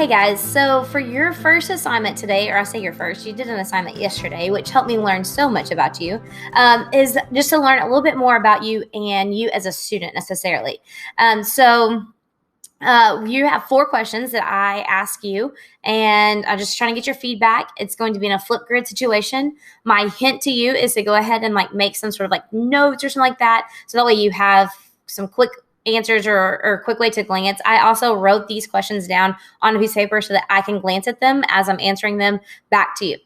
Hey guys, so for your first assignment today, or I say your first, you did an assignment yesterday, which helped me learn so much about you, is just to learn a little bit more about you and you as a student necessarily. You have 4 questions that I ask you, and I'm just trying to get your feedback. It's going to be in a Flipgrid situation. My hint to you is to go ahead and make some sort of notes or something like that, so that way you have some quick answers or quick way to glance. I also wrote these questions down on a piece of paper so that I can glance at them as I'm answering them back to you.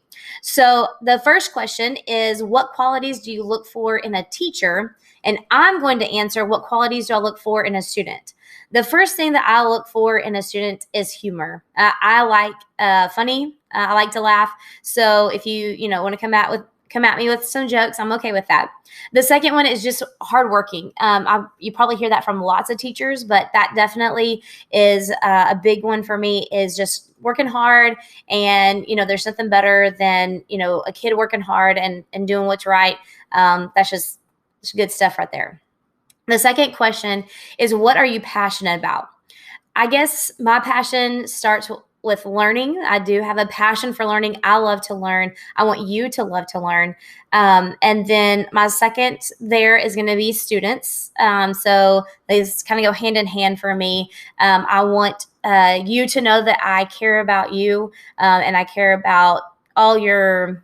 So the first question is, what qualities do you look for in a teacher? And I'm going to answer, what qualities do I look for in a student? The first thing that I look for in a student is humor. I like funny. I like to laugh. So if you want to come at me with some jokes, I'm okay with that. The second one is just hardworking. You probably hear that from lots of teachers, but that definitely is a big one for me, is just working hard. And, there's nothing better than, a kid working hard and doing what's right. That's just good stuff right there. The second question is, what are you passionate about? I guess my passion starts with learning. I do have a passion for learning. I love to learn. I want you to love to learn. And then my second there is going to be students. So they just kind of go hand in hand for me. I want you to know that I care about you, and I care about all your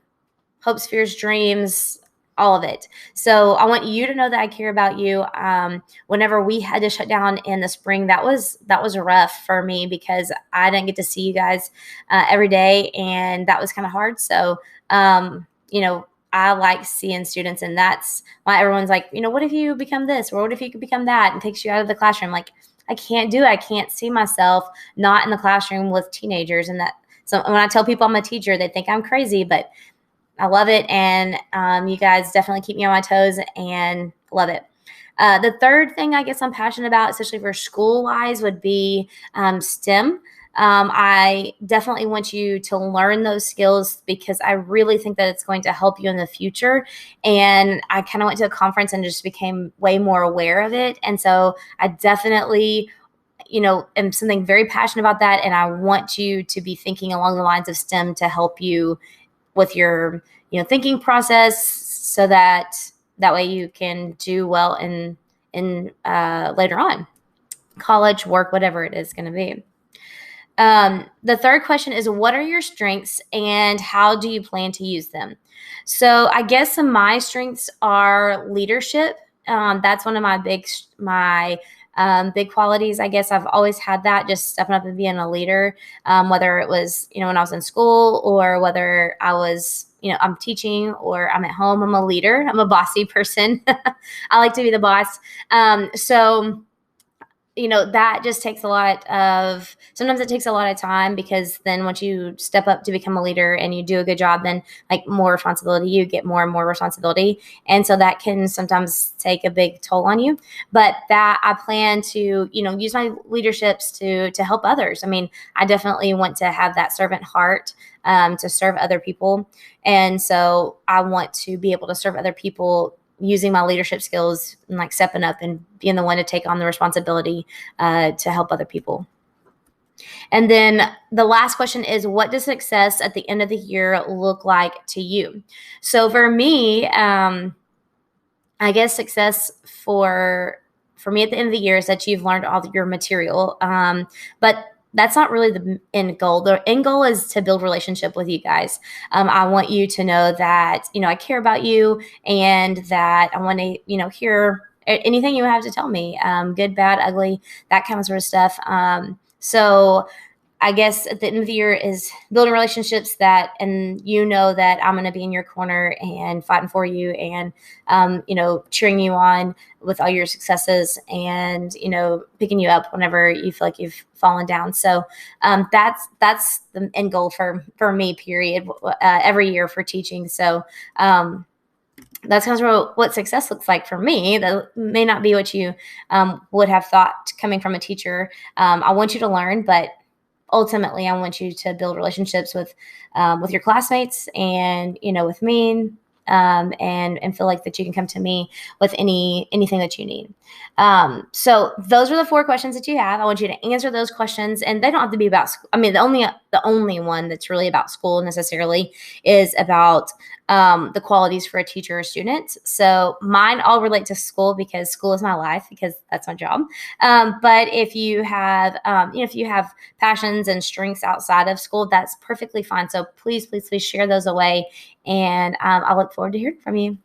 hopes, fears, dreams, all of it. So I want you to know that I care about you. Whenever we had to shut down in the spring, that was rough for me because I didn't get to see you guys every day, and that was kind of hard. So, I like seeing students, and that's why everyone's like, what if you become this, or what if you could become that, and takes you out of the classroom. Like, I can't do it. I can't see myself not in the classroom with teenagers, and that. So when I tell people I'm a teacher, they think I'm crazy, but I love it, and you guys definitely keep me on my toes and love it. The third thing I guess I'm passionate about, especially for school-wise, would be STEM. I definitely want you to learn those skills because I really think that it's going to help you in the future. And I kind of went to a conference and just became way more aware of it. And so I definitely am something very passionate about that. And I want you to be thinking along the lines of STEM to help you with your thinking process, so that way you can do well in later on, college, work, whatever it is going to be. The third question is, what are your strengths and how do you plan to use them? So I guess some of my strengths are leadership. That's one of my big qualities. I guess I've always had that, just stepping up and being a leader, whether it was, when I was in school, or whether I was, I'm teaching or I'm at home. I'm a leader. I'm a bossy person. I like to be the boss. That just takes sometimes it takes a lot of time, because then once you step up to become a leader and you do a good job, then more responsibility, you get more and more responsibility. And so that can sometimes take a big toll on you, but that I plan to, use my leaderships to help others. I mean, I definitely want to have that servant heart, to serve other people. And so I want to be able to serve other people using my leadership skills and stepping up and being the one to take on the responsibility to help other people. And then the last question is, what does success at the end of the year look like to you? So for me, I guess success for me at the end of the year is that you've learned all your material. But that's not really the end goal. The end goal is to build relationship with you guys. I want you to know that, I care about you, and that I want to, hear anything you have to tell me, good, bad, ugly, that kind of sort of stuff. So I guess at the end of the year is building relationships and that I'm going to be in your corner and fighting for you, and, cheering you on with all your successes, and, picking you up whenever you feel like you've fallen down. So that's the end goal for me, period, every year for teaching. So that's kind of what success looks like for me. That may not be what you would have thought coming from a teacher. I want you to learn, but ultimately, I want you to build relationships with your classmates, and with me, and feel like that you can come to me with anything that you need. So those are the 4 questions that you have. I want you to answer those questions, and they don't have to be about school. I mean, the only one that's really about school necessarily is about the qualities for a teacher or student. So mine all relate to school because school is my life, because that's my job. But if you have, if you have passions and strengths outside of school, that's perfectly fine. So please, please, please share those away. And I look forward to hearing from you.